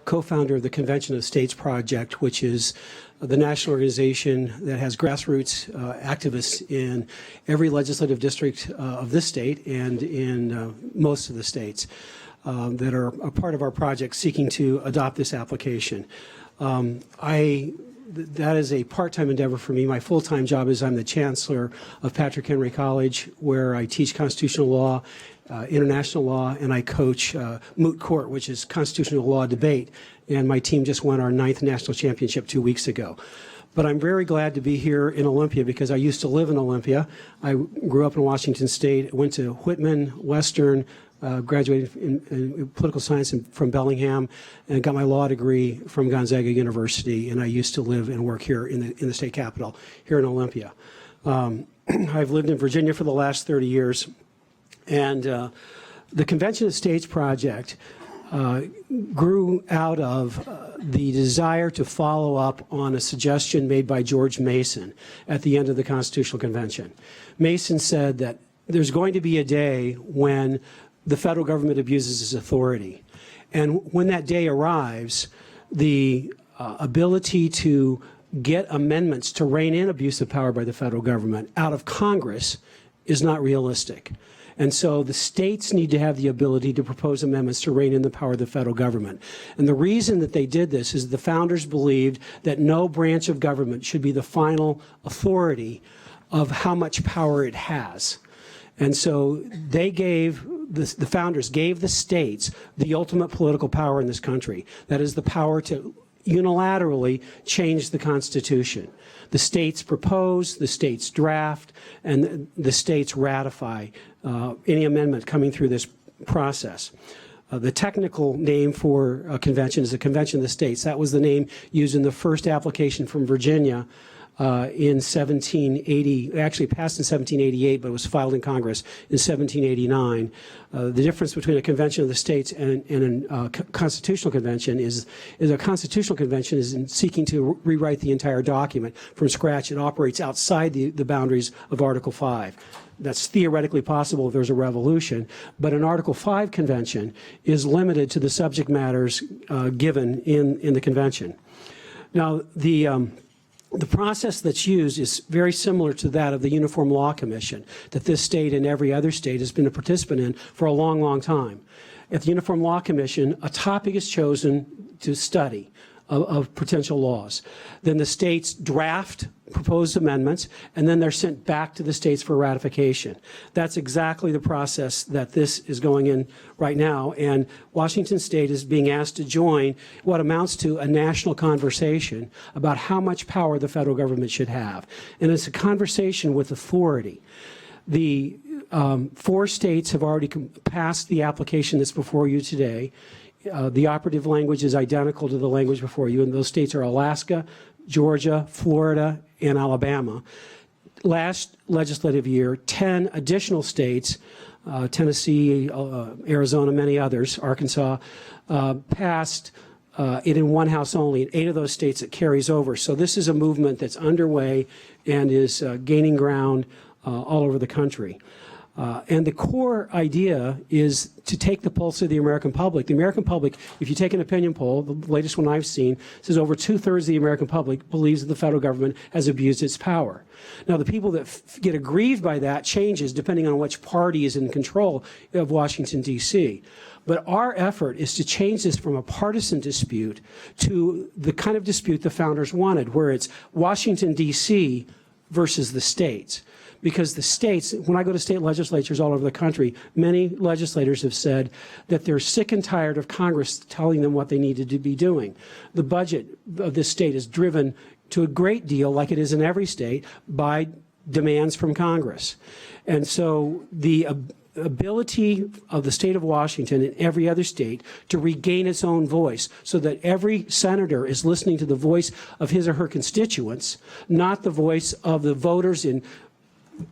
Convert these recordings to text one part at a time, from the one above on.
co-founder of the Convention of States Project, which is the national organization that has grassroots activists in every legislative district of this state and in most of the states that are a part of our project seeking to adopt this application. That is a part-time endeavor for me. My full-time job is I'm the chancellor of Patrick Henry College, where I teach constitutional law, international law, and I coach Moot Court, which is constitutional law debate. And my team just won our 9th national championship 2 weeks ago. But I'm very glad to be here in Olympia because I used to live in Olympia. I grew up in Washington State, went to Whitman, Western, graduated in political science from Bellingham, and got my law degree from Gonzaga University. And I used to live and work here in the state capitol, here in Olympia. I've lived in Virginia for the last 30 years. And the Convention of States Project grew out of the desire to follow up on a suggestion made by George Mason at the end of the Constitutional Convention. Mason said that there's going to be a day when the federal government abuses its authority. And when that day arrives, the ability to get amendments to rein in abuse of power by the federal government out of Congress is not realistic. And so the states need to have the ability to propose amendments to rein in the power of the federal government. And the reason that they did this is the founders believed that no branch of government should be the final authority of how much power it has. And so they gave, the founders gave the states the ultimate political power in this country. That is the power to unilaterally change the Constitution. The states propose, the states draft, and the states ratify any amendment coming through this process. The technical name for a convention is the Convention of the States. That was the name used in the first application from Virginia in 1780, actually passed in 1788, but it was filed in Congress in 1789. The difference between a convention of the states and a constitutional convention is a constitutional convention is in seeking to rewrite the entire document from scratch. It operates outside the boundaries of Article 5. That's theoretically possible if there's a revolution, but an Article 5 convention is limited to the subject matters given in the convention. Now, the process that's used is very similar to that of the Uniform Law Commission that this state and every other state has been a participant in for a long, long time. At the Uniform Law Commission, a topic is chosen to study of potential laws. Then the states draft proposed amendments, and then they're sent back to the states for ratification. That's exactly the process that this is going in right now, and Washington State is being asked to join what amounts to a national conversation about how much power the federal government should have. And it's a conversation with authority. The 4 states have already passed the application that's before you today. The operative language is identical to the language before you, and those states are Alaska, Georgia, Florida, and Alabama. Last legislative year, 10 additional states, Tennessee, Arizona, many others, Arkansas, passed it in one house only. In 8 of those states it carries over. So this is a movement that's underway and is gaining ground all over the country. And the core idea is to take the pulse of the American public. The American public, if you take an opinion poll, the latest one I've seen, says over 2/3 of the American public believes that the federal government has abused its power. Now, the people that get aggrieved by that changes depending on which party is in control of Washington, D.C. But our effort is to change this from a partisan dispute to the kind of dispute the founders wanted, where it's Washington, D.C. versus the states. Because the states, when I go to state legislatures all over the country, many legislators have said that they're sick and tired of Congress telling them what they needed to be doing. The budget of this state is driven to a great deal, like it is in every state, by demands from Congress. And so the ability of the state of Washington and every other state to regain its own voice so that every senator is listening to the voice of his or her constituents, not the voice of the voters in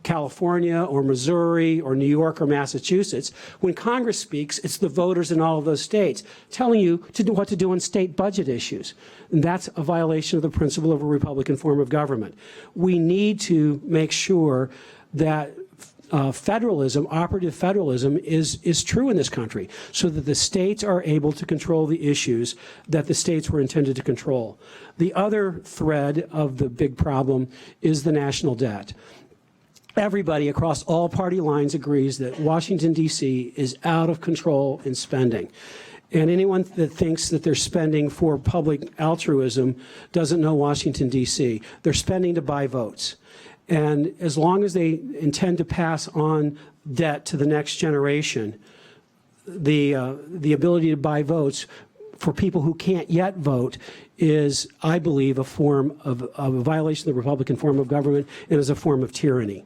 California or Missouri or New York or Massachusetts. When Congress speaks, it's the voters in all of those states telling you what to do on state budget issues. And that's a violation of the principle of a Republican form of government. We need to make sure that federalism, operative federalism, is true in this country, so that the states are able to control the issues that the states were intended to control. The other thread of the big problem is the national debt. Everybody across all party lines agrees that Washington, D.C. is out of control in spending. And anyone that thinks that they're spending for public altruism doesn't know Washington, D.C. They're spending to buy votes. And as long as they intend to pass on debt to the next generation, the ability to buy votes for people who can't yet vote is, I believe, a form of a violation of the Republican form of government and is a form of tyranny.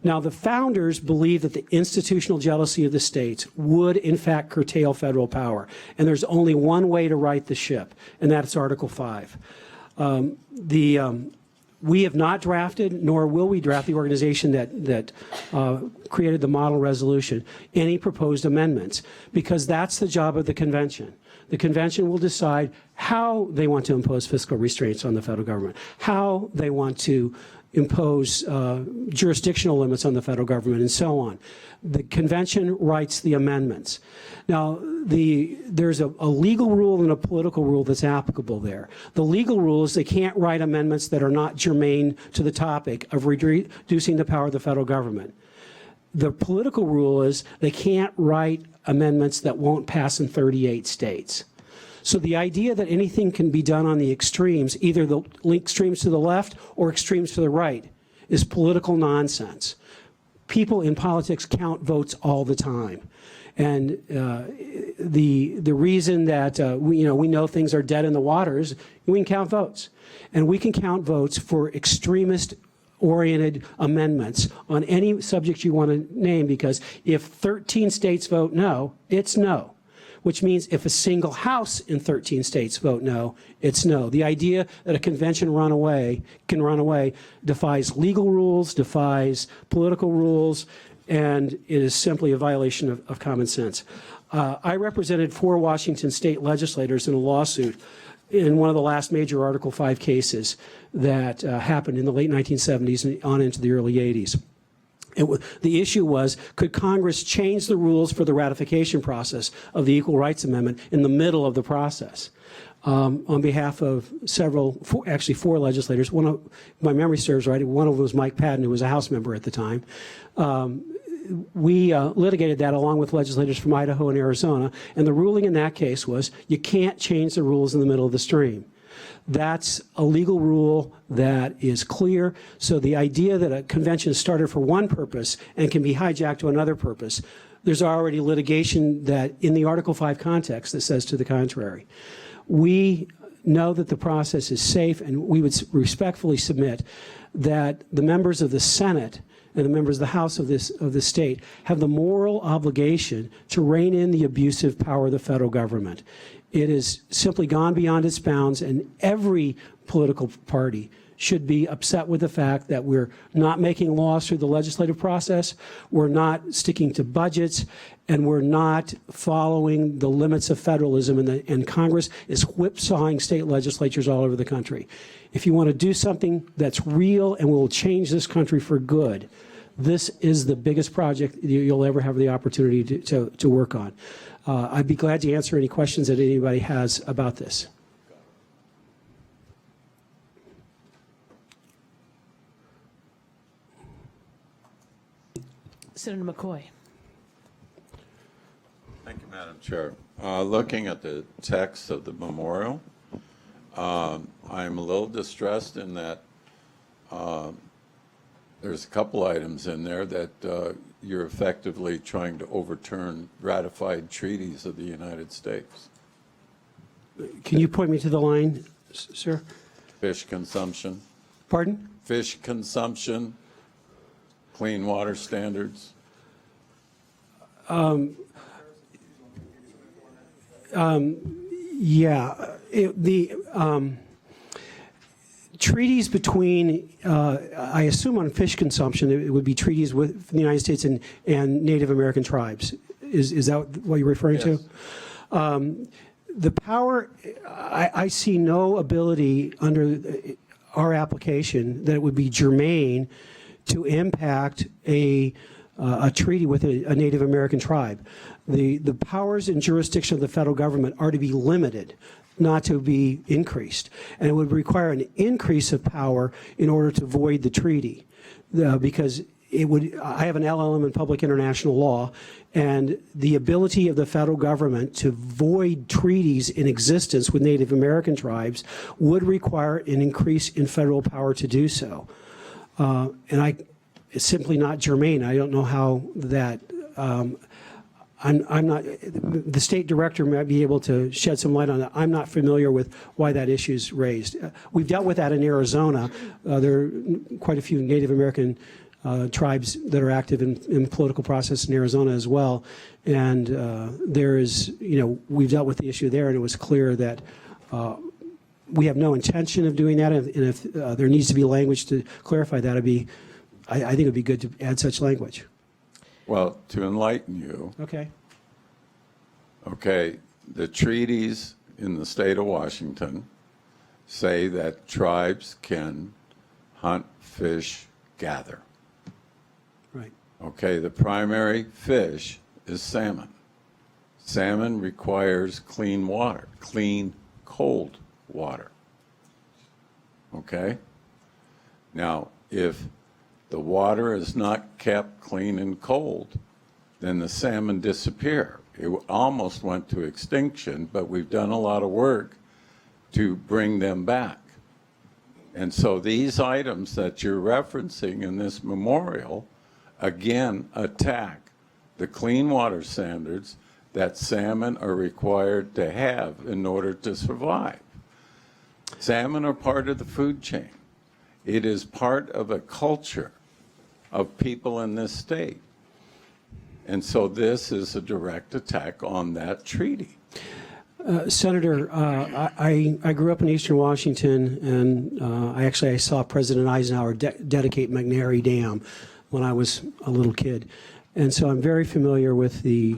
Now, the founders believed that the institutional jealousy of the states would, in fact, curtail federal power. And there's only one way to right the ship, and that's Article 5. We have not drafted, nor will we draft, the organization that created the model resolution, any proposed amendments, because that's the job of the convention. The convention will decide how they want to impose fiscal restraints on the federal government, how they want to impose jurisdictional limits on the federal government, and so on. The convention writes the amendments. Now, there's a legal rule and a political rule that's applicable there. The legal rule is they can't write amendments that are not germane to the topic of reducing the power of the federal government. The political rule is they can't write amendments that won't pass in 38 states. So the idea that anything can be done on the extremes, either the extremes to the left or extremes to the right, is political nonsense. People in politics count votes all the time. And the reason that we know things are dead in the water is we can count votes. And we can count votes for extremist-oriented amendments on any subject you want to name, because if 13 states vote no, it's no. Which means if a single house in 13 states vote no, it's no. The idea that a convention can run away defies legal rules, defies political rules, and it is simply a violation of common sense. I represented 4 Washington state legislators in a lawsuit in one of the last major Article 5 cases that happened in the late 1970s and on into the early 80s. The issue was, could Congress change the rules for the ratification process of the Equal Rights Amendment in the middle of the process? On behalf of actually four legislators, one of, my memory serves right, one of them was Mike Patton, who was a House member at the time. We litigated that along with legislators from Idaho and Arizona, and the ruling in that case was you can't change the rules in the middle of the stream. That's a legal rule that is clear. So the idea that a convention started for one purpose and can be hijacked to another purpose, there's already litigation that in the Article 5 context that says to the contrary. We know that the process is safe, and we would respectfully submit that the members of the Senate and the members of the House of the state have the moral obligation to rein in the abusive power of the federal government. It has simply gone beyond its bounds, and every political party should be upset with the fact that we're not making laws through the legislative process, we're not sticking to budgets, and we're not following the limits of federalism, and Congress is whipsawing state legislatures all over the country. If you want to do something that's real and will change this country for good, this is the biggest project you'll ever have the opportunity to work on. I'd be glad to answer any questions that anybody has about this. Senator McCoy. Thank you, Madam Chair. Looking at the text of the memorial, I'm a little distressed in that there's a couple items in there that you're effectively trying to overturn ratified treaties of the United States. Can you point me to the line, sir? Fish consumption. Pardon? Fish consumption, clean water standards. Yeah, treaties between, I assume on fish consumption, it would be treaties with the United States and Native American tribes. Is that what you're referring Yes. to? The power, I see no ability under our application that it would be germane to impact a a treaty with a Native American tribe. The powers and jurisdiction of the federal government are to be limited, not to be increased. And it would require an increase of power in order to void the treaty, because I have an LLM in public international law, and the ability of the federal government to void treaties in existence with Native American tribes would require an increase in federal power to do so. It's simply not germane. I don't know how that, I'm not, the state director might be able to shed some light on that. I'm not familiar with why that issue is raised. We've dealt with that in Arizona. There are quite a few Native American tribes that are active in political process in Arizona as well. And there is, we've dealt with the issue there, and it was clear that we have no intention of doing that. And if there needs to be language to clarify that, I think it would be good to add such language. Well, to enlighten you, Okay. the treaties in the state of Washington say that tribes can hunt, fish, gather. Right. Okay, the primary fish is salmon. Salmon requires clean water, clean, cold water. Okay? Now, if the water is not kept clean and cold, then the salmon disappear. It almost went to extinction, but we've done a lot of work to bring them back. And so these items that you're referencing in this memorial, again, attack the clean water standards that salmon are required to have in order to survive. Salmon are part of the food chain. It is part of a culture of people in this state. And so this is a direct attack on that treaty. Senator, I grew up in Eastern Washington, and I saw President Eisenhower dedicate McNary Dam when I was a little kid. And so I'm very familiar with the,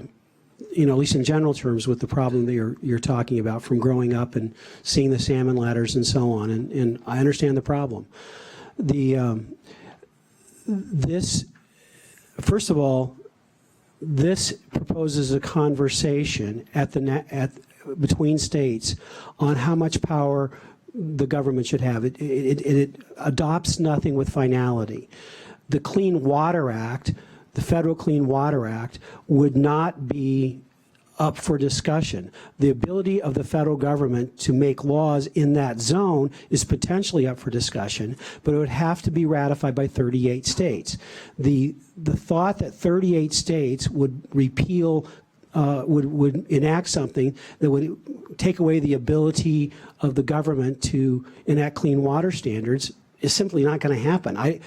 at least in general terms, with the problem that you're talking about from growing up and seeing the salmon ladders and so on. And I understand the problem. First of all, this proposes a conversation between states on how much power the government should have. It adopts nothing with finality. The Clean Water Act, the Federal Clean Water Act, would not be up for discussion. The ability of the federal government to make laws in that zone is potentially up for discussion, but it would have to be ratified by 38 states. The thought that 38 states would repeal, would enact something that would take away the ability of the government to enact clean water standards is simply not going to happen.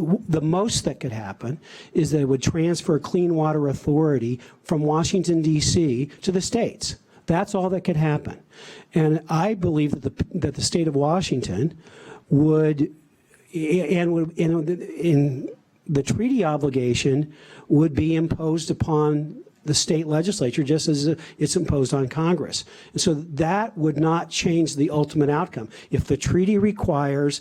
The most that could happen is that it would transfer clean water authority from Washington, D.C. to the states. That's all that could happen. And I believe that the state of Washington would, in the treaty obligation would be imposed upon the state legislature just as it's imposed on Congress. And so that would not change the ultimate outcome. If the treaty requires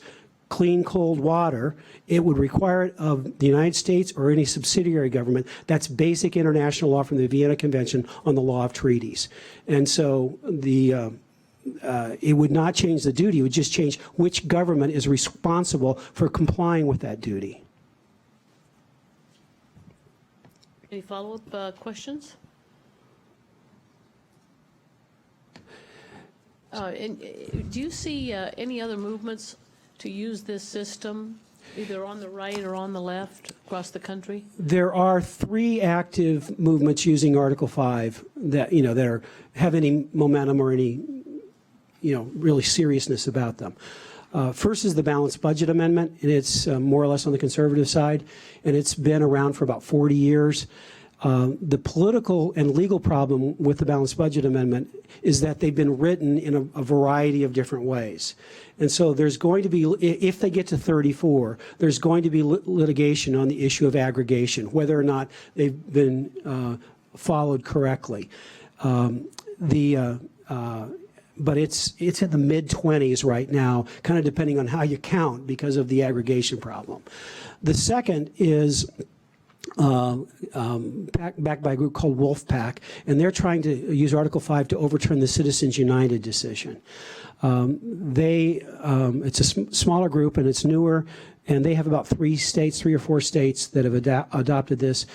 clean, cold water, it would require it of the United States or any subsidiary government. That's basic international law from the Vienna Convention on the Law of Treaties. And so it would not change the duty. It would just change which government is responsible for complying with that duty. Any follow-up questions? And do you see any other movements to use this system, either on the right or on the left across the country? There are 3 active movements using Article 5 that, that have any momentum or any, really seriousness about them. First is the Balanced Budget Amendment, and it's more or less on the conservative side, and it's been around for about 40 years. The political and legal problem with the Balanced Budget Amendment is that they've been written in a variety of different ways. And so there's going to be, if they get to 34, there's going to be litigation on the issue of aggregation, whether or not they've been followed correctly. But it's in the mid-20s right now, kind of depending on how you count because of the aggregation problem. The second is backed by a group called Wolfpack, and they're trying to use Article 5 to overturn the Citizens United decision. It's a smaller group and it's newer, and they have about 3 or 4 states that have adopted this.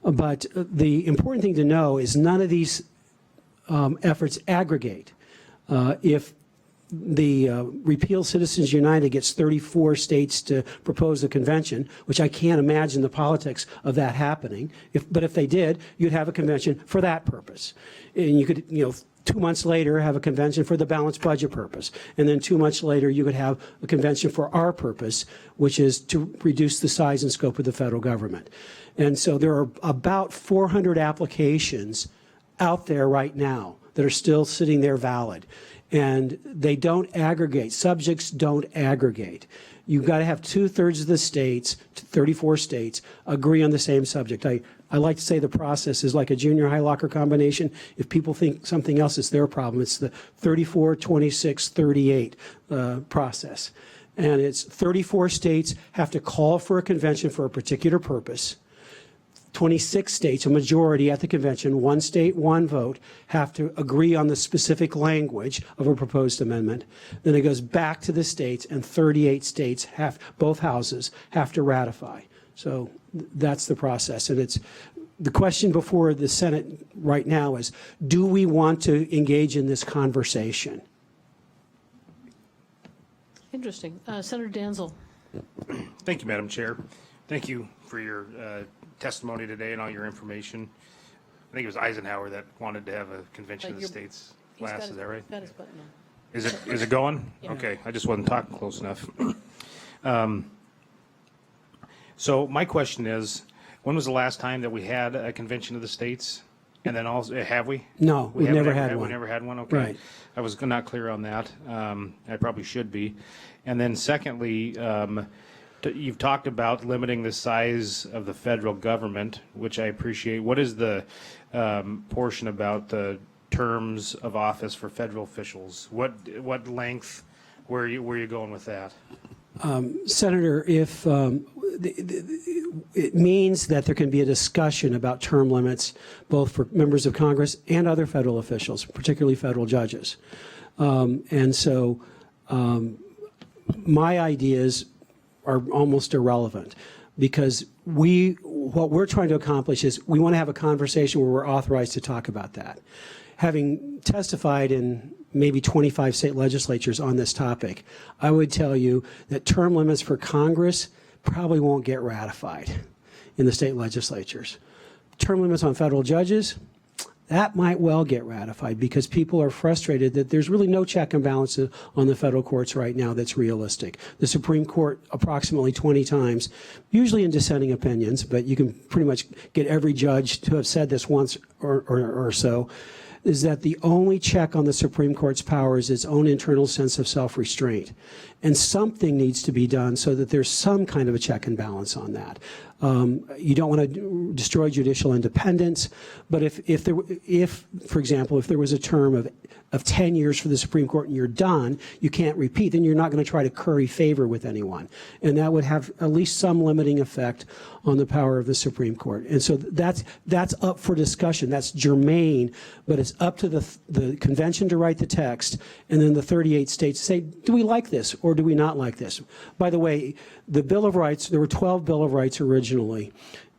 But the important thing to know is none of these efforts aggregate. If the Repeal Citizens United gets 34 states to propose a convention, which I can't imagine the politics of that happening. But if they did, you'd have a convention for that purpose. And you could, 2 months later, have a convention for the balanced budget purpose. And then 2 months later, you could have a convention for our purpose, which is to reduce the size and scope of the federal government. And so there are about 400 applications out there right now that are still sitting there valid. And they don't aggregate. Subjects don't aggregate. You've got to have 2/3 of the states, 34 states, agree on the same subject. I like to say the process is like a junior high locker combination. If people think something else is their problem, it's the 34, 26, 38 process. And it's 34 states have to call for a convention for a particular purpose. 26 states, a majority at the convention, 1 state, 1 vote, have to agree on the specific language of a proposed amendment. Then it goes back to the states, and 38 states both houses have to ratify. So that's the process. And it's the question before the Senate right now is, do we want to engage in this conversation? Interesting. Senator Danzel. Thank you, Madam Chair. Thank you for your testimony today and all your information. I think it was Eisenhower that wanted to have a convention of the states last. Is that right? Got his button on. Is it going? Yeah. Okay, I just wasn't talking close enough. So my question is, when was the last time that we had a convention of the states? And then also, have we? No, we've haven't never had one. We never had one? Okay. Right. I was not clear on that. I probably should be. And then secondly, you've talked about limiting the size of the federal government, which I appreciate. What is the portion about the terms of office for federal officials? What length? Where are you going with that? Senator, if it means that there can be a discussion about term limits, both for members of Congress and other federal officials, particularly federal judges. And so my ideas are almost irrelevant, because what we're trying to accomplish is we want to have a conversation where we're authorized to talk about that. Having testified in maybe 25 state legislatures on this topic, I would tell you that term limits for Congress probably won't get ratified in the state legislatures. Term limits on federal judges, that might well get ratified, because people are frustrated that there's really no check and balance on the federal courts right now that's realistic. The Supreme Court approximately 20 times, usually in dissenting opinions, but you can pretty much get every judge to have said this once or so, is that the only check on the Supreme Court's power is its own internal sense of self-restraint. And something needs to be done so that there's some kind of a check and balance on that. You don't want to destroy judicial independence, but if, for example, if there was a term of 10 years for the Supreme Court and you're done, you can't repeat, then you're not going to try to curry favor with anyone. And that would have at least some limiting effect on the power of the Supreme Court. And so that's up for discussion. That's germane, but it's up to the convention to write the text, and then the 38 states say, do we like this or do we not like this? By the way, the Bill of Rights, there were 12 Bill of Rights originally,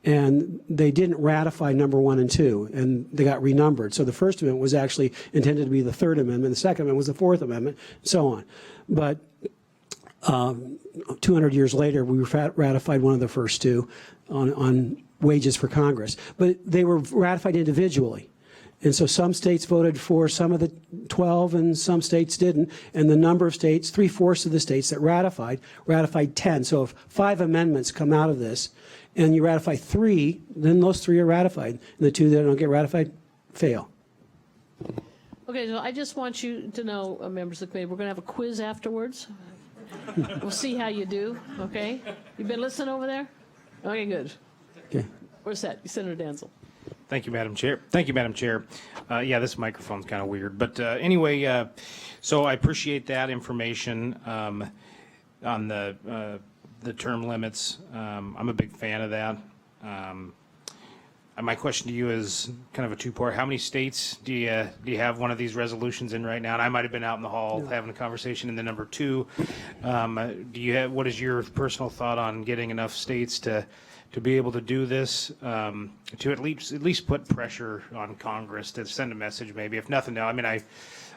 and they didn't ratify number 1 and 2, and they got renumbered. So the First Amendment was actually intended to be the Third Amendment, the Second Amendment was the Fourth Amendment, and so on. But 200 years later, we ratified one of the first 2 on wages for Congress. But they were ratified individually. And so some states voted for some of the 12 and some states didn't. And the number of states, 3/4 of the states that ratified 10. So if 5 amendments come out of this and you ratify 3, then those 3 are ratified. And the 2 that don't get ratified fail. Okay, so I just want you to know, members of the committee, we're going to have a quiz afterwards. We'll see how you do, okay? You been listening over there? Okay, good. Okay. We're set. Senator Danzel. Thank you, Madam Chair. Thank you, Madam Chair. Yeah, this microphone's kind of weird, but anyway, so I appreciate that information on the term limits. I'm a big fan of that. my question to you is kind of a two-part. How many states do you have one of these resolutions in right now? And I might have been out in the hall having a conversation. And then number two, what is your personal thought on getting enough states to be able to do this, to at least put pressure on Congress to send a message, maybe, if nothing else? I mean, I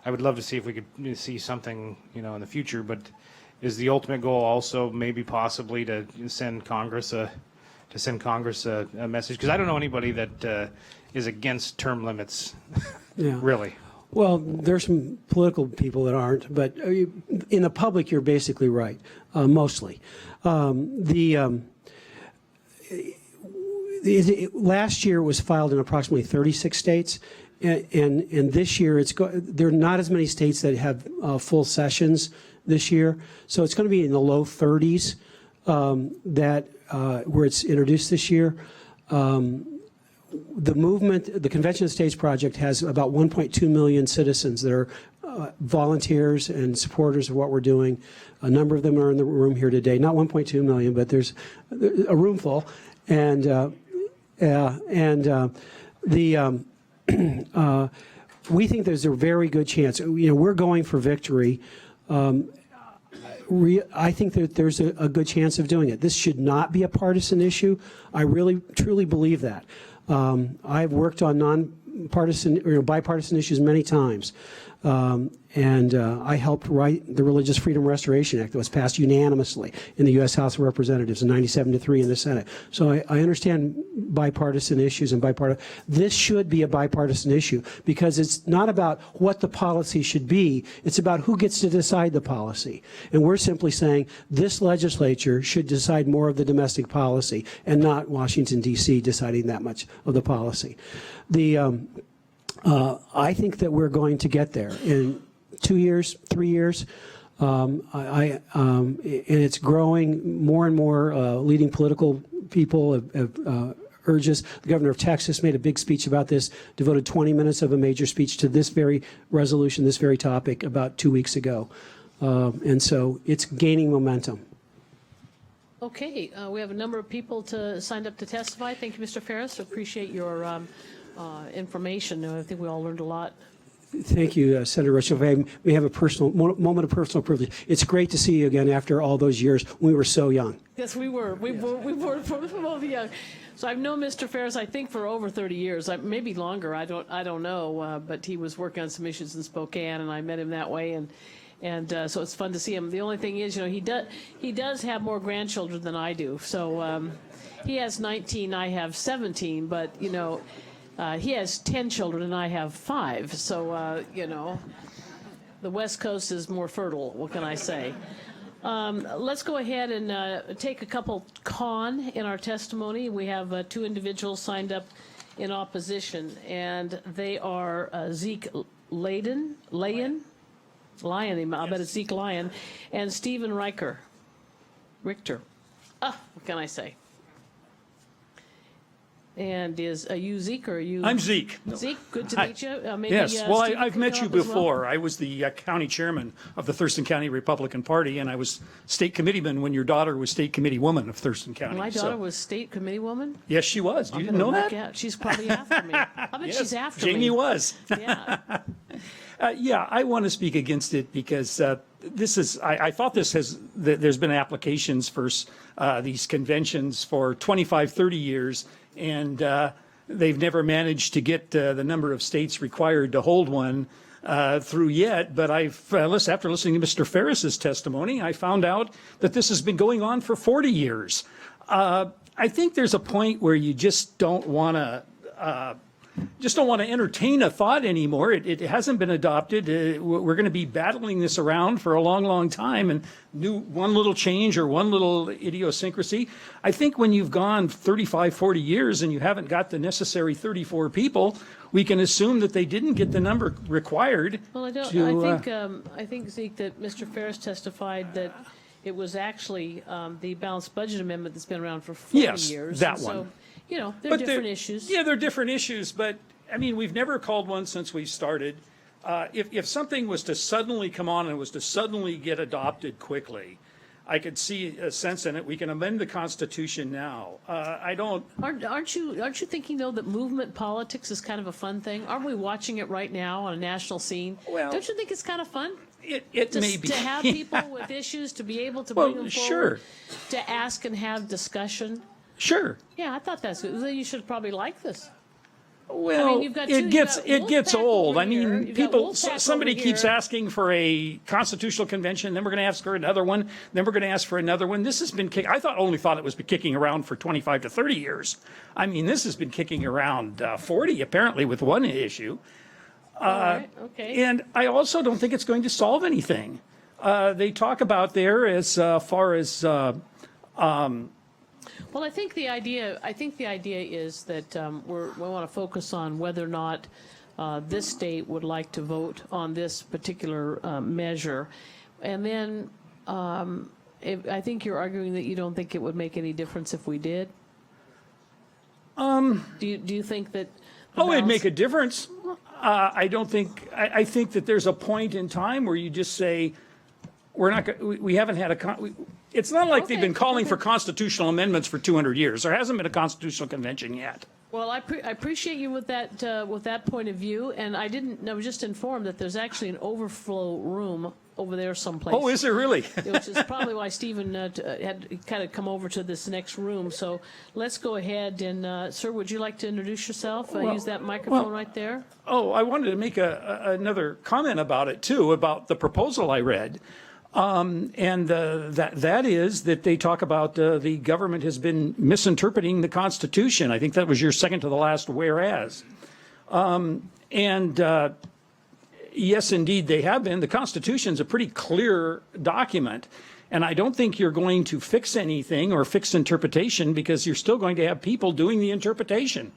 would love to see if we could see something, in the future, but is the ultimate goal also maybe possibly to send Congress a message? Because I don't know anybody that is against term limits, Yeah. really. Well, there's some political people that aren't, but in the public, you're basically right, mostly. Last year it was filed in approximately 36 states, and this year there are not as many states that have full sessions this year, so it's going to be in the low 30s where it's introduced this year. The movement, the Convention of States Project, has about 1.2 million citizens that are volunteers and supporters of what we're doing. A number of them are in the room here today. Not 1.2 million, but there's a room full. And we think there's a very good chance. We're going for victory. I think that there's a good chance of doing it. This should not be a partisan issue. I really, truly believe that. I've worked on nonpartisan or bipartisan issues many times. And I helped write the Religious Freedom Restoration Act that was passed unanimously in the U.S. House of Representatives and 97-3 in the Senate. So I understand bipartisan issues and this should be a bipartisan issue because it's not about what the policy should be. It's about who gets to decide the policy. And we're simply saying this legislature should decide more of the domestic policy and not Washington, D.C. deciding that much of the policy. I think that we're going to get there in 2 years, 3 years. And it's growing. More and more leading political people have urged us. The governor of Texas made a big speech about this, devoted 20 minutes of a major speech to this very resolution, this very topic about 2 weeks ago. And so it's gaining momentum. Okay, we have a number of people signed up to testify. Thank you, Mr. Ferris. Appreciate your information. I think we all learned a lot. Thank you, Senator Rush. We have a moment of personal privilege. It's great to see you again after all those years when we were so young. Yes, we were. We were both young. So I've known Mr. Ferris, I think, for over 30 years, maybe longer. I don't know. But he was working on some issues in Spokane, and I met him that way. And so it's fun to see him. The only thing is, he does have more grandchildren than I do. So he has 19, I have 17. But he has 10 children and I have 5. So the West Coast is more fertile. What can I say? Let's go ahead and take a couple con in our testimony. We have 2 individuals signed up in opposition, and they are Zeke Lyon, I bet it's Zeke Lyon, and Stephen Richter. What can I say? And are you Zeke or are you? I'm Zeke. Zeke, good to Hi. meet you. Yes, well, Stephen I've could met come you up as well. before. I was the county chairman of the Thurston County Republican Party, and I was state committeeman when your daughter was state committee woman of Thurston County. My daughter was state committee woman. Yes, she was. You I'm didn't gonna know look that? out. She's probably after me. I bet Yes, she's after me. Jamie was. Yeah. Yeah, I want to speak against it because I thought there's been applications for these conventions for 25, 30 years, and they've never managed to get the number of states required to hold one through yet. But after listening to Mr. Ferris's testimony, I found out that this has been going on for 40 years. I think there's a point where you just don't want to entertain a thought anymore. It hasn't been adopted. We're going to be battling this around for a long, long time, and one little change or one little idiosyncrasy. I think when you've gone 35, 40 years and you haven't got the necessary 34 people, we can assume that they didn't get the number required. Well, I think, Zeke, that Mr. Ferris testified that it was actually the balanced budget amendment that's been around for 40 Yes, years. that And one. So, they're different issues. Yeah, they're different issues, but I mean, we've never called one since we started. If something was to suddenly come on and was to suddenly get adopted quickly, I could see a sense in it. We can amend the Constitution now. I don't, Aren't you thinking, though, that movement politics is kind of a fun thing? Aren't we watching it right now on a national scene? Well, Don't you think it's kind of fun? it may be. To have people with issues, to be able to bring them sure. forward, to ask and have discussion. Sure. Yeah, I thought that's good. Well, you should probably like this. Well, you've got it gets Wolfpack old. over I mean, here. You've got people, Wolfpack somebody over keeps here. asking for a constitutional convention, then we're going to ask for another one, then we're going to ask for another one. This has been only thought it was kicking around for 25 to 30 years. I mean, this has been kicking around 40 apparently with one issue. All right, okay. And I also don't think it's going to solve anything. They talk about there as far as Well, I think the idea is that we want to focus on whether or not this state would like to vote on this particular measure. And then I think you're arguing that you don't think it would make any difference if we did. Do you think that? it'd make a difference. I don't think, I think that there's a point in time where you just say, we're not, we haven't had it's not like they've Okay, been calling okay. for constitutional amendments for 200 years. There hasn't been a constitutional convention yet. Well, I appreciate you with that point of view, and I was just informed that there's actually an overflow room over there someplace. Oh, is there really? Which is probably why Stephen had kind of come over to this next room. So let's go ahead and, sir, would you like to introduce yourself? Use that microphone right there. Oh, I wanted to make another comment about it too, about the proposal I read. And that is that they talk about the government has been misinterpreting the Constitution. I think that was your second to the last whereas. Yes, indeed, they have been. The Constitution's a pretty clear document. And I don't think you're going to fix anything or fix interpretation because you're still going to have people doing the interpretation.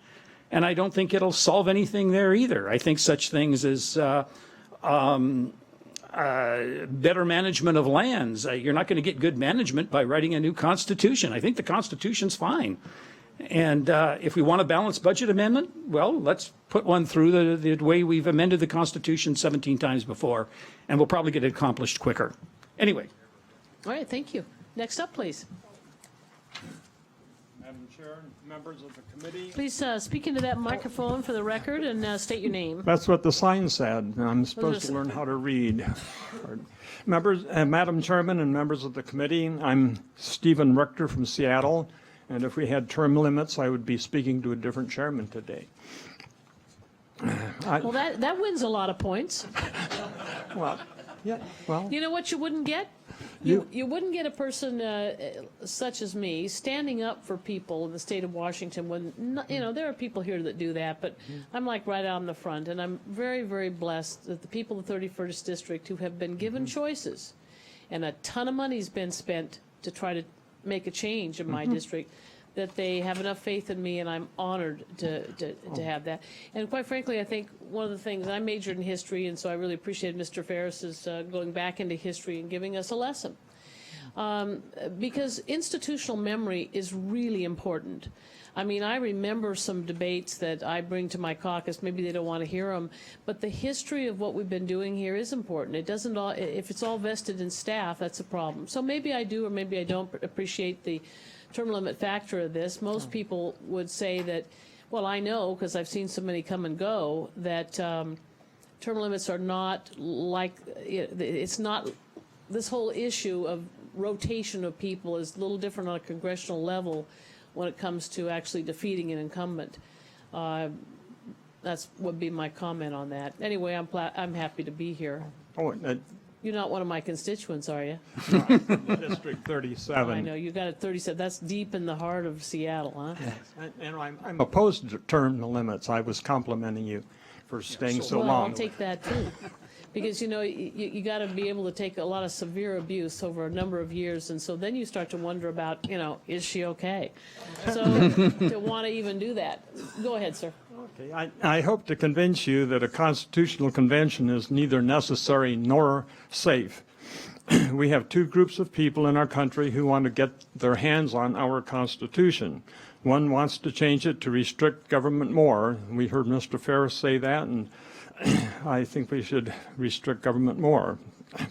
And I don't think it'll solve anything there either. I think such things as better management of lands. You're not going to get good management by writing a new constitution. I think the Constitution's fine. And if we want a balanced budget amendment, well, let's put one through the way we've amended the Constitution 17 times before, and we'll probably get it accomplished quicker. Anyway. All right, thank you. Next up, please. Madam Chair, members of the committee. Please speak into that microphone for the record and state your name. That's what the sign said. I'm supposed to learn how to read. Members, Madam Chairman and members of the committee, I'm Stephen Richter from Seattle, and if we had term limits, I would be speaking to a different chairman today. Well, that wins a lot of points. Well, yeah, well, You know what you wouldn't get? You wouldn't get a person such as me standing up for people in the state of Washington when, there are people here that do that, but I'm like right out in the front, and I'm very, very blessed that the people of the 31st District who have been given choices, and a ton of money's been spent to try to make a change in my district, that they have enough faith in me, and I'm honored to have that. And quite frankly, I think one of the things, I majored in history, and so I really appreciate Mr. Ferris's going back into history and giving us a lesson. Because institutional memory is really important. I mean, I remember some debates that I bring to my caucus. Maybe they don't want to hear them, but the history of what we've been doing here is important. It doesn't all, if it's all vested in staff, that's a problem. So maybe I do, or maybe I don't appreciate the term limit factor of this. Most people would say that, well, I know, because I've seen so many come and go, that term limits are not like, it's not, this whole issue of rotation of people is a little different on a congressional level when it comes to actually defeating an incumbent. That's would be my comment on that. Anyway, I'm happy to be here. oh, You're not one of my constituents, are you? District I 37. know, you got it 37, that's deep in the heart of Seattle, huh? And I'm opposed to term limits. I was complimenting you for staying so Well, I'll long. take that too. Because, you got to be able to take a lot of severe abuse over a number of years, and so then you start to wonder about, is she okay? So to want to even do that. Go ahead, sir. Okay, I hope to convince you that a constitutional convention is neither necessary nor safe. We have two groups of people in our country who want to get their hands on our Constitution. One wants to change it to restrict government more. We heard Mr. Ferris say that, and I think we should restrict government more.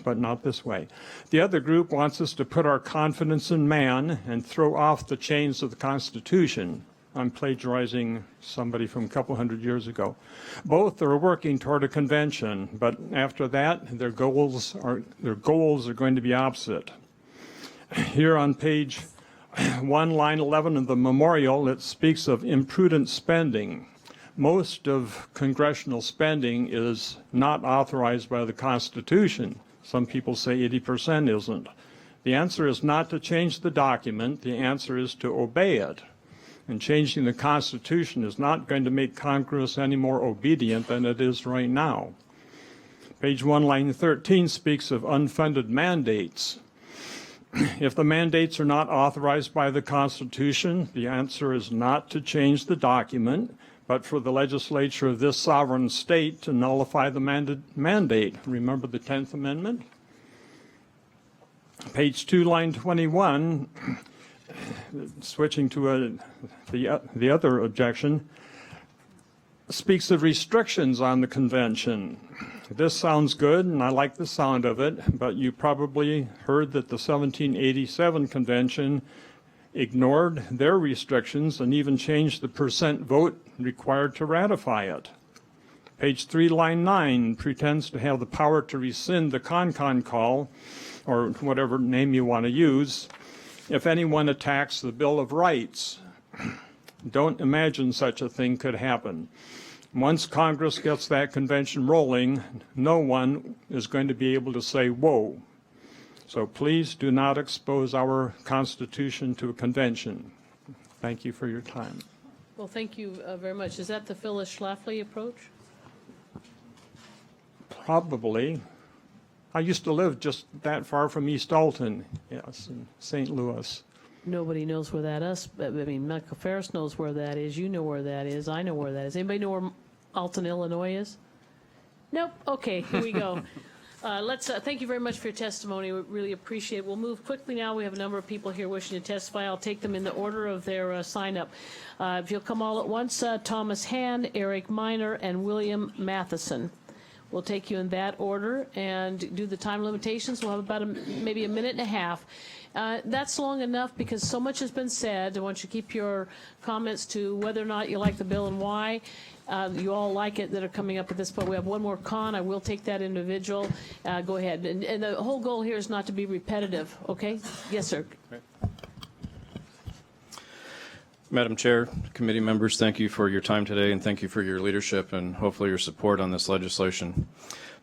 but not this way. The other group wants us to put our confidence in man and throw off the chains of the Constitution. I'm plagiarizing somebody from a couple hundred years ago. Both are working toward a convention, but after that, their goals are going to be opposite. Here on page 1, line 11 of the memorial, it speaks of imprudent spending. Most of congressional spending is not authorized by the Constitution. Some people say 80% isn't. The answer is not to change the document. The answer is to obey it. And changing the Constitution is not going to make Congress any more obedient than it is right now. Page 1, line 13 speaks of unfunded mandates. If the mandates are not authorized by the Constitution, the answer is not to change the document, but for the legislature of this sovereign state to nullify the mandate. Remember the 10th Amendment? Page 2, line 21, switching to the other objection, speaks of restrictions on the convention. This sounds good, and I like the sound of it, but you probably heard that the 1787 convention ignored their restrictions and even changed the percent vote required to ratify it. Page 3, line 9 pretends to have the power to rescind the Con call, or whatever name you want to use, if anyone attacks the Bill of Rights. Don't imagine such a thing could happen. Once Congress gets that convention rolling, no one is going to be able to say, whoa. So please do not expose our Constitution to a convention. Thank you for your time. Well, thank you very much. Is that the Phyllis Schlafly approach? Probably. I used to live just that far from East Alton, yes, in St. Louis. Nobody knows where that is. I mean, Michael Ferris knows where that is. You know where that is. I know where that is. Anybody know where Alton, Illinois is? Nope. Okay, here we go. Thank you very much for your testimony. We really appreciate it. We'll move quickly now. We have a number of people here wishing to testify. I'll take them in the order of their sign-up. If you'll come all at once, Thomas Hand, Eric Miner, and William Matheson. We'll take you in that order and do the time limitations. We'll have about maybe a minute and a half. That's long enough because so much has been said. I want you to keep your comments to whether or not you like the bill and why. You all like it that are coming up at this point. We have one more con. I will take that individual. Go ahead. And the whole goal here is not to be repetitive, okay? Yes, sir. Madam Chair, committee members, thank you for your time today and thank you for your leadership and hopefully your support on this legislation.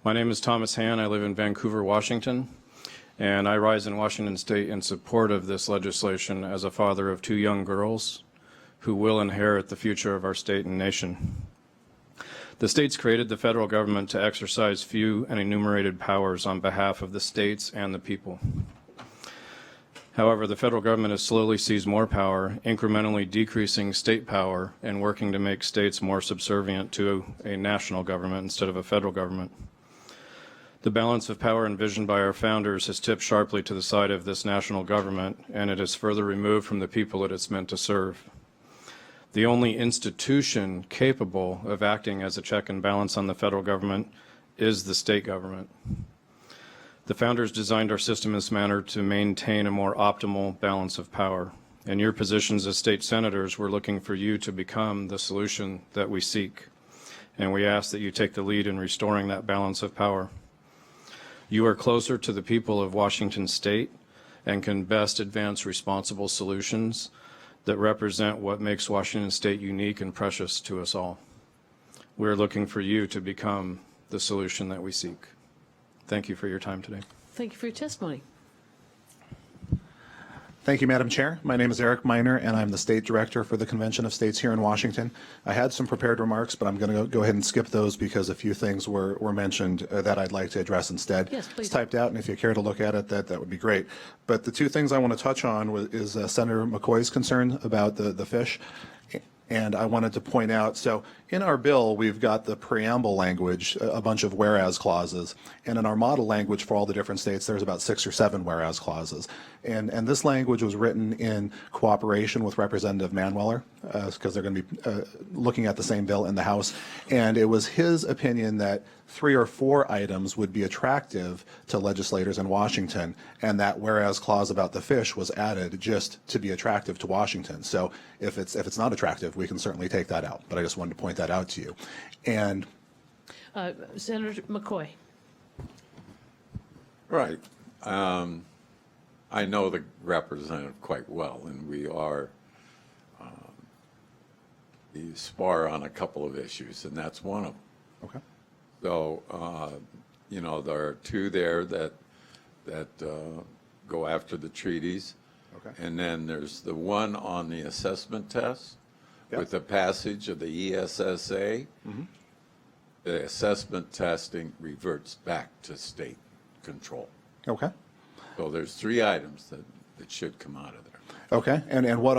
My name is Thomas Hann. I live in Vancouver, Washington, and I rise in Washington State in support of this legislation as a father of 2 young girls who will inherit the future of our state and nation. The states created the federal government to exercise few and enumerated powers on behalf of the states and the people. However, the federal government has slowly seized more power, incrementally decreasing state power and working to make states more subservient to a national government instead of a federal government. The balance of power envisioned by our founders has tipped sharply to the side of this national government, and it is further removed from the people that it's meant to serve. The only institution capable of acting as a check and balance on the federal government is the state government. The founders designed our system in this manner to maintain a more optimal balance of power. In your positions as state senators, we're looking for you to become the solution that we seek, and we ask that you take the lead in restoring that balance of power. You are closer to the people of Washington State and can best advance responsible solutions that represent what makes Washington State unique and precious to us all. We're looking for you to become the solution that we seek. Thank you for your time today. Thank you for your testimony. Thank you, Madam Chair. My name is Eric Miner, and I'm the State Director for the Convention of States here in Washington. I had some prepared remarks, but I'm going to go ahead and skip those because a few things were mentioned that I'd like to address instead. Yes, please. It's typed out, and if you care to look at it, that would be great. But the 2 things I want to touch on is Senator McCoy's concern about the fish. And I wanted to point out, so in our bill, we've got the preamble language, a bunch of whereas clauses. And in our model language for all the different states, there's about 6 or 7 whereas clauses. And this language was written in cooperation with Representative Manweller, because they're going to be looking at the same bill in the House. And it was his opinion that 3 or 4 items would be attractive to legislators in Washington, and that whereas clause about the fish was added just to be attractive to Washington. So if it's not attractive, we can certainly take that out. But I just wanted to point that out to you. And Senator McCoy. Right. I know the representative quite well, and we spar on a couple of issues, and that's one of them. okay. So, there are 2 there that go after the treaties. Okay. And then there's the one on the assessment test Yep. with the passage of the ESSA. The assessment testing reverts back to state control. Okay. So there's 3 items that should come out of there. Okay, and what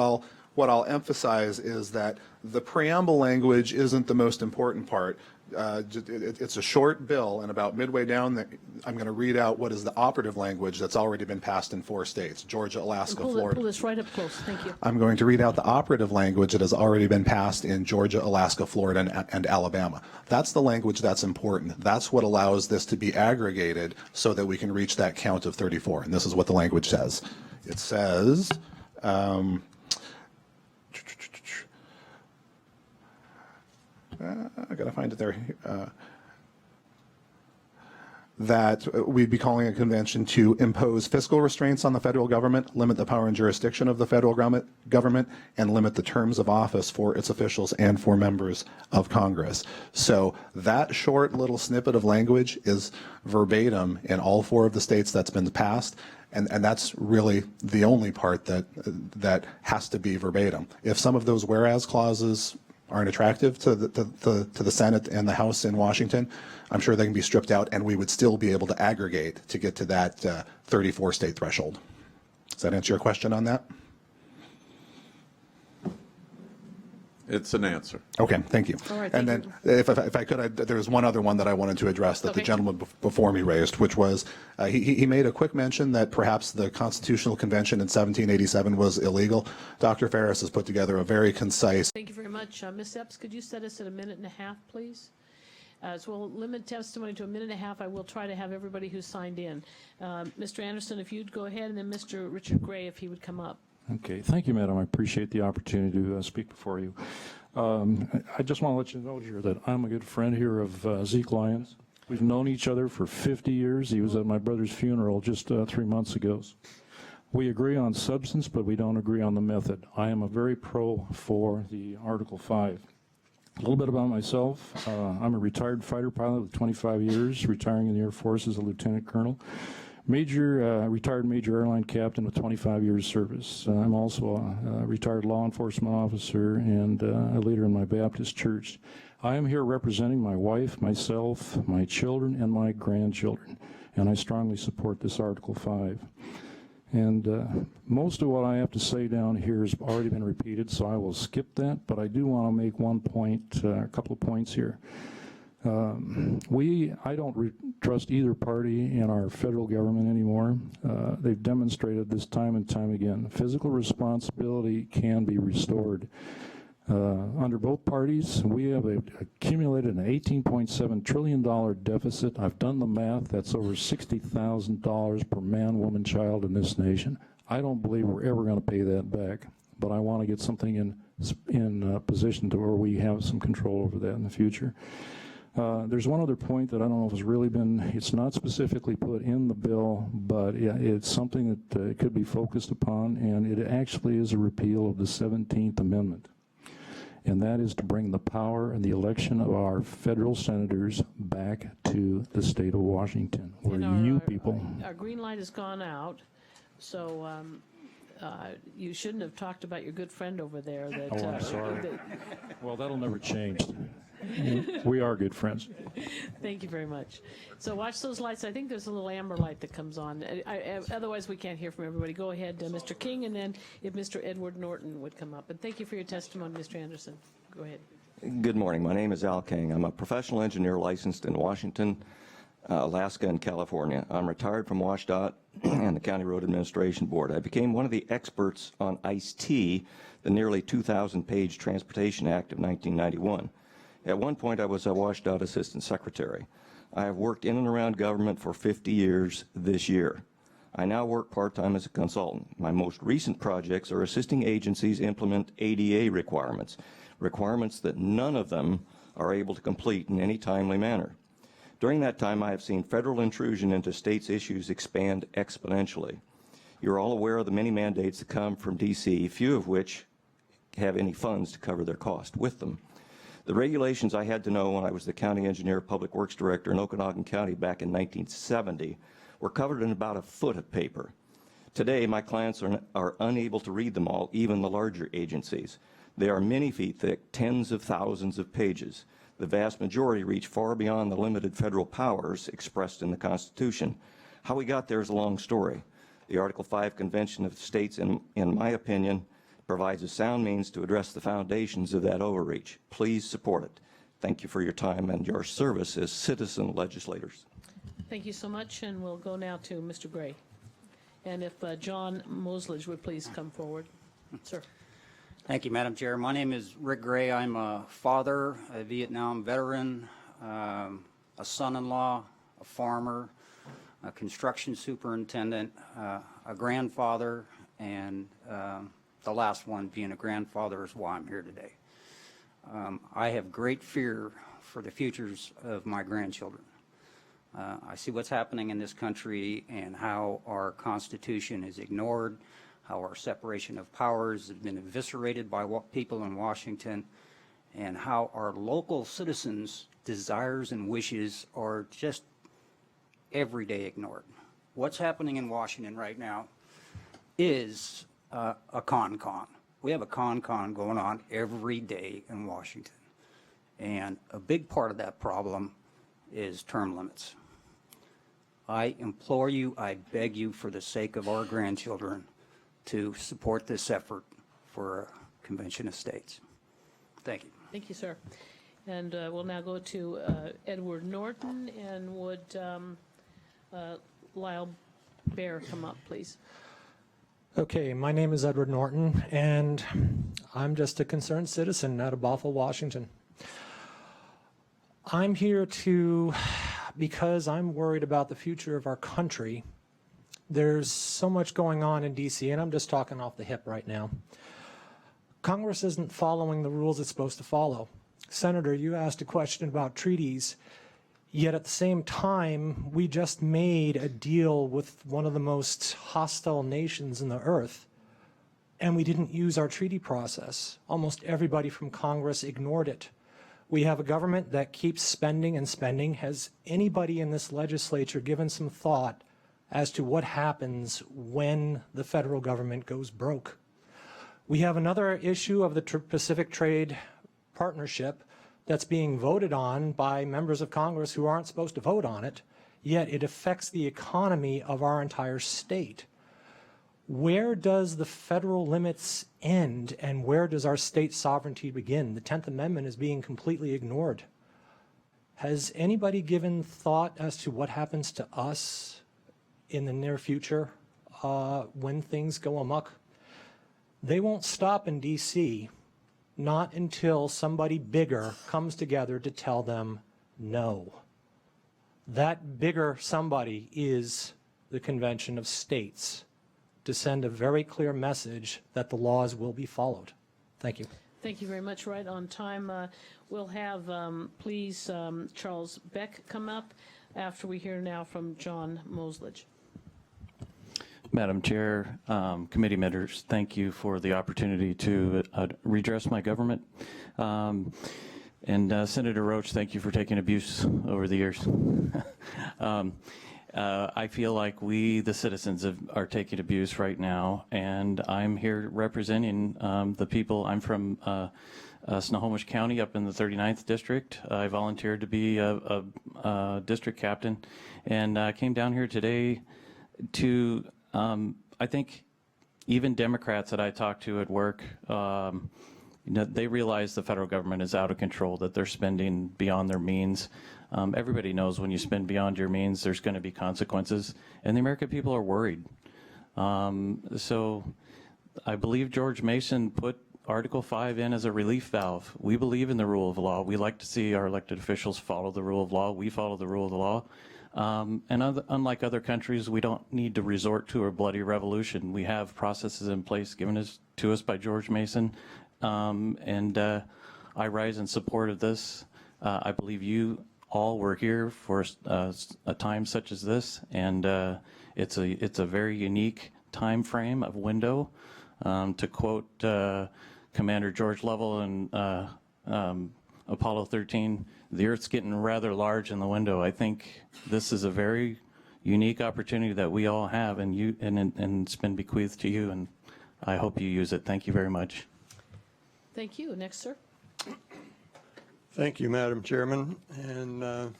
I'll emphasize is that the preamble language isn't the most important part. It's a short bill, and about midway down, I'm going to read out what is the operative language that's already been passed in 4 states: Georgia, Alaska, Florida. Pull this right up close. Thank you. I'm going to read out the operative language that has already been passed in Georgia, Alaska, Florida, and Alabama. That's the language that's important. That's what allows this to be aggregated so that we can reach that count of 34. And this is what the language says. It says, I gotta find it there. That we'd be calling a convention to impose fiscal restraints on the federal government, limit the power and jurisdiction of the federal government, and limit the terms of office for its officials and for members of Congress. So that short little snippet of language is verbatim in all 4 of the states that's been passed. And that's really the only part that has to be verbatim. If some of those whereas clauses aren't attractive to the Senate and the House in Washington, I'm sure they can be stripped out, and we would still be able to aggregate to get to that 34 state threshold. Does that answer your question on that? It's an answer. Okay, thank you. All right, and thank then, if I could, there was one other one that I wanted to address that the Okay. gentleman before me raised, which was he made a quick mention that perhaps the Constitutional Convention in 1787 was illegal. Dr. Ferris has put together a very concise. Thank you very much. Ms. Epps, could you set us at 1.5 minutes, please? So we'll limit testimony to 1.5 minutes. I will try to have everybody who's signed in. Mr. Anderson, if you'd go ahead, and then Mr. Richard Gray, if he would come up. Okay, thank you, Madam. I appreciate the opportunity to speak before you. I just want to let you know here that I'm a good friend here of Zeke Lyons. We've known each other for 50 years. He was at my brother's funeral just 3 months ago. We agree on substance, but we don't agree on the method. I am a very pro for the Article 5. A little bit about myself. I'm a retired fighter pilot with 25 years, retiring in the Air Force as a lieutenant colonel. Retired Major Airline Captain with 25 years service. I'm also a retired law enforcement officer and a leader in my Baptist church. I am here representing my wife, myself, my children, and my grandchildren, and I strongly support this Article 5. And most of what I have to say down here has already been repeated, so I will skip that, but I do want to make one point, a couple of points here. I don't trust either party in our federal government anymore. They've demonstrated this time and time again. Physical responsibility can be restored. Under both parties, we have accumulated an $18.7 trillion deficit. I've done the math. That's over $60,000 per man, woman, child in this nation. I don't believe we're ever going to pay that back, but I want to get something in position to where we have some control over that in the future. There's one other point that I don't know if has really it's not specifically put in the bill, but it's something that could be focused upon, and it actually is a repeal of the 17th Amendment. And that is to bring the power and the election of our federal senators back to the state of Washington, where people. Our green light has gone out, so you shouldn't have talked about your good friend over there. I'm sorry. Well, that'll never change. We are good friends. Thank you very much. So watch those lights. I think there's a little amber light that comes on. Otherwise, we can't hear from everybody. Go ahead, Mr. King, and then if Mr. Edward Norton would come up. And thank you for your testimony, Mr. Anderson. Go ahead. Good morning. My name is Al King. I'm a professional engineer licensed in Washington, Alaska, and California. I'm retired from WashDOT and the County Road Administration Board. I became one of the experts on ICE-T, the nearly 2,000-page Transportation Act of 1991. At one point, I was a WashDOT Assistant Secretary. I have worked in and around government for 50 years this year. I now work part-time as a consultant. My most recent projects are assisting agencies implement ADA requirements, requirements that none of them are able to complete in any timely manner. During that time, I have seen federal intrusion into states' issues expand exponentially. You're all aware of the many mandates that come from D.C., few of which have any funds to cover their cost with them. The regulations I had to know when I was the County Engineer Public Works Director in Okanogan County back in 1970 were covered in about a foot of paper. Today, my clients are unable to read them all, even the larger agencies. They are many feet thick, tens of thousands of pages. The vast majority reach far beyond the limited federal powers expressed in the Constitution. How we got there is a long story. The Article 5 Convention of States, in my opinion, provides a sound means to address the foundations of that overreach. Please support it. Thank you for your time and your service as citizen legislators. Thank you so much, and we'll go now to Mr. Gray. And if John Mosledge would please come forward. Sir. Thank you, Madam Chair. My name is Rick Gray. I'm a father, a Vietnam veteran, a son-in-law, a farmer, a construction superintendent, a grandfather, and the last one being a grandfather is why I'm here today. I have great fear for the futures of my grandchildren. I see what's happening in this country and how our Constitution is ignored, how our separation of powers has been eviscerated by people in Washington, and how our local citizens' desires and wishes are just every day ignored. What's happening in Washington right now is a con-con. We have a con-con going on every day in Washington. And a big part of that problem is term limits. I implore you, I beg you, for the sake of our grandchildren, to support this effort for a convention of states. Thank you. Thank you, sir. And we'll now go to Edward Norton, and would Lyle Bear come up, please? Okay, my name is Edward Norton, and I'm just a concerned citizen out of Bothell, Washington. I'm here because I'm worried about the future of our country. There's so much going on in D.C., and I'm just talking off the hip right now. Congress isn't following the rules it's supposed to follow. Senator, you asked a question about treaties, yet at the same time, we just made a deal with one of the most hostile nations in the earth, and we didn't use our treaty process. Almost everybody from Congress ignored it. We have a government that keeps spending and spending. Has anybody in this legislature given some thought as to what happens when the federal government goes broke? We have another issue of the Pacific Trade Partnership that's being voted on by members of Congress who aren't supposed to vote on it, yet it affects the economy of our entire state. Where does the federal limits end and where does our state sovereignty begin? The 10th Amendment is being completely ignored. Has anybody given thought as to what happens to us in the near future when things go amok? They won't stop in D.C., not until somebody bigger comes together to tell them no. That bigger somebody is the Convention of States, to send a very clear message that the laws will be followed. Thank you. Thank you very much. Right on time. We'll have, please, Charles Beck come up after we hear now from John Mosledge. Madam Chair, committee members, thank you for the opportunity to redress my government. And Senator Roach, thank you for taking abuse over the years. I feel like we, the citizens, are taking abuse right now, and I'm here representing the people. I'm from Snohomish County up in the 39th District. I volunteered to be a district captain, and I came down here today to, I think even Democrats that I talked to at work, they realize the federal government is out of control, that they're spending beyond their means. Everybody knows when you spend beyond your means, there's going to be consequences, and the American people are worried. So I believe George Mason put Article 5 in as a relief valve. We believe in the rule of law. We like to see our elected officials follow the rule of law. We follow the rule of the law. Unlike other countries, we don't need to resort to a bloody revolution. We have processes in place given to us by George Mason, I rise in support of this. I believe you all were here for a time such as this, and it's a very unique time frame of window. To quote Commander George Lovell in Apollo 13, the Earth's getting rather large in the window. I think this is a very unique opportunity that we all have, and it's been bequeathed to you, and I hope you use it. Thank you very much. Thank you. Next, sir. Thank you, Madam Chairman, and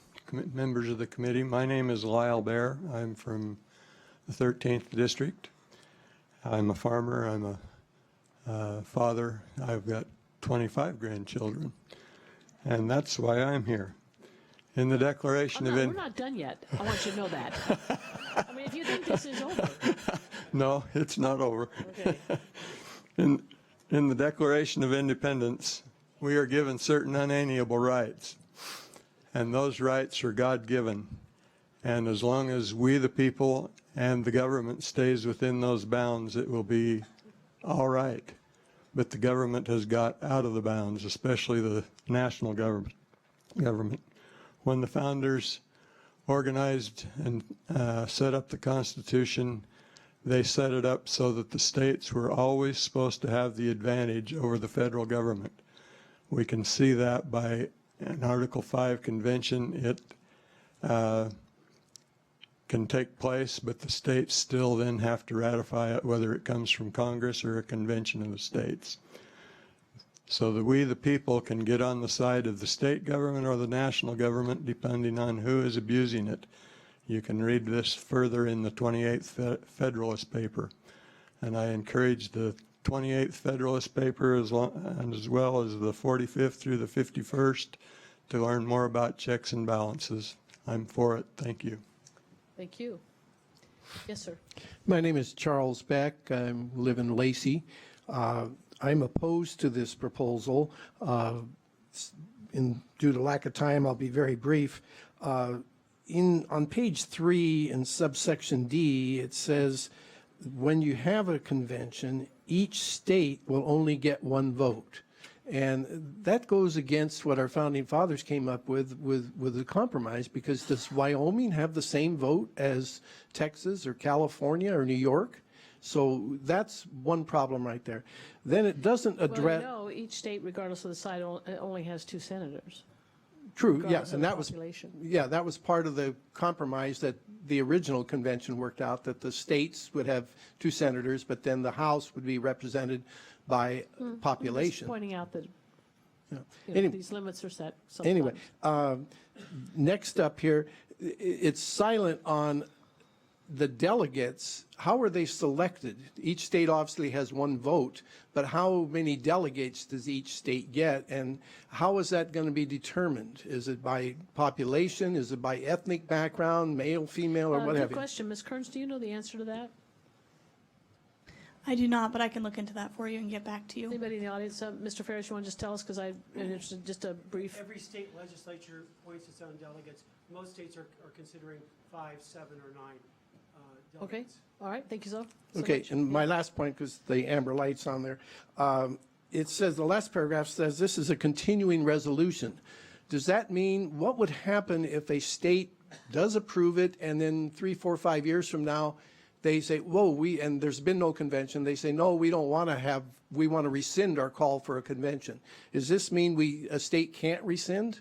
members of the committee. My name is Lyle Bear. I'm from the 13th District. I'm a farmer. I'm a father. I've got 25 grandchildren, and that's why I'm here. In the Declaration of We're not done yet. I want you to know that. I mean, if you think this is over. No, it's not over. Okay. In the Declaration of Independence, we are given certain unalienable rights, and those rights are God-given. And as long as we, the people, and the government stays within those bounds, it will be all right. But the government has got out of the bounds, especially the national government. When the founders organized and set up the Constitution, they set it up so that the states were always supposed to have the advantage over the federal government. We can see that by an Article 5 convention. It can take place, but the states still then have to ratify it, whether it comes from Congress or a convention of the states. So that we, the people, can get on the side of the state government or the national government, depending on who is abusing it. You can read this further in the 28th Federalist paper. And I encourage the 28th Federalist paper as well as the 45th through the 51st to learn more about checks and balances. I'm for it. Thank you. Thank you. Yes, sir. My name is Charles Beck. I live in Lacey. I'm opposed to this proposal. Due to lack of time, I'll be very brief. On page 3 in subsection D, it says when you have a convention, each state will only get one vote. And that goes against what our founding fathers came up with a compromise, because does Wyoming have the same vote as Texas or California or New York? So that's one problem right there. Then it doesn't address. Well, no, each state, regardless of the site, only has 2 senators. True, yes, and that was, population. yeah, that was part of the compromise that the original convention worked out, that the states would have 2 senators, but then the House would be represented by population. I'm just pointing out that Anyway, these limits are set sometimes. Anyway, next up here, it's silent on the delegates. How are they selected? Each state obviously has 1 vote, but how many delegates does each state get, and how is that going to be determined? Is it by population? Is it by ethnic background, male, female, or what have Good you? question. Ms. Kearns, do you know the answer to that? I do not, but I can look into that for you and get back to you. Anybody in the audience? Mr. Ferris, you want to just tell us, because I'm interested, just a brief. Every state legislature appoints its own delegates. Most states are considering 5, 7, or 9 delegates. Okay, all right, thank you so Okay, much. and my last point, because the amber light's on there, it says, the last paragraph says this is a continuing resolution. Does that mean, what would happen if a state does approve it and then 3, 4, 5 years from now, they say, whoa, and there's been no convention. They say, no, we don't want to we want to rescind our call for a convention. Does this mean a state can't rescind?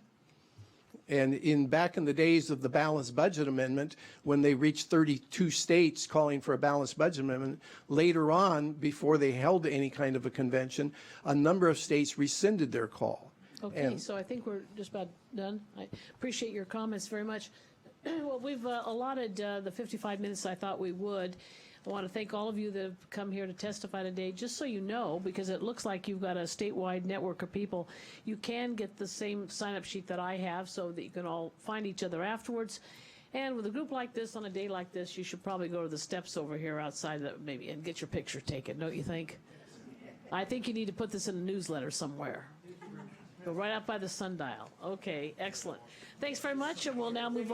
And back in the days of the balanced budget amendment, when they reached 32 states calling for a balanced budget amendment, later on, before they held any kind of a convention, a number of states rescinded their call. Okay, so I think we're just about done. I appreciate your comments very much. Well, we've allotted the 55 minutes I thought we would. I want to thank all of you that have come here to testify today. Just so you know, because it looks like you've got a statewide network of people, you can get the same sign-up sheet that I have so that you can all find each other afterwards. And with a group like this, on a day like this, you should probably go to the steps over here outside maybe and get your picture taken, don't you think? I think you need to put this in a newsletter somewhere. Go right out by the sundial. Okay, excellent. Thanks very much, and we'll now move on.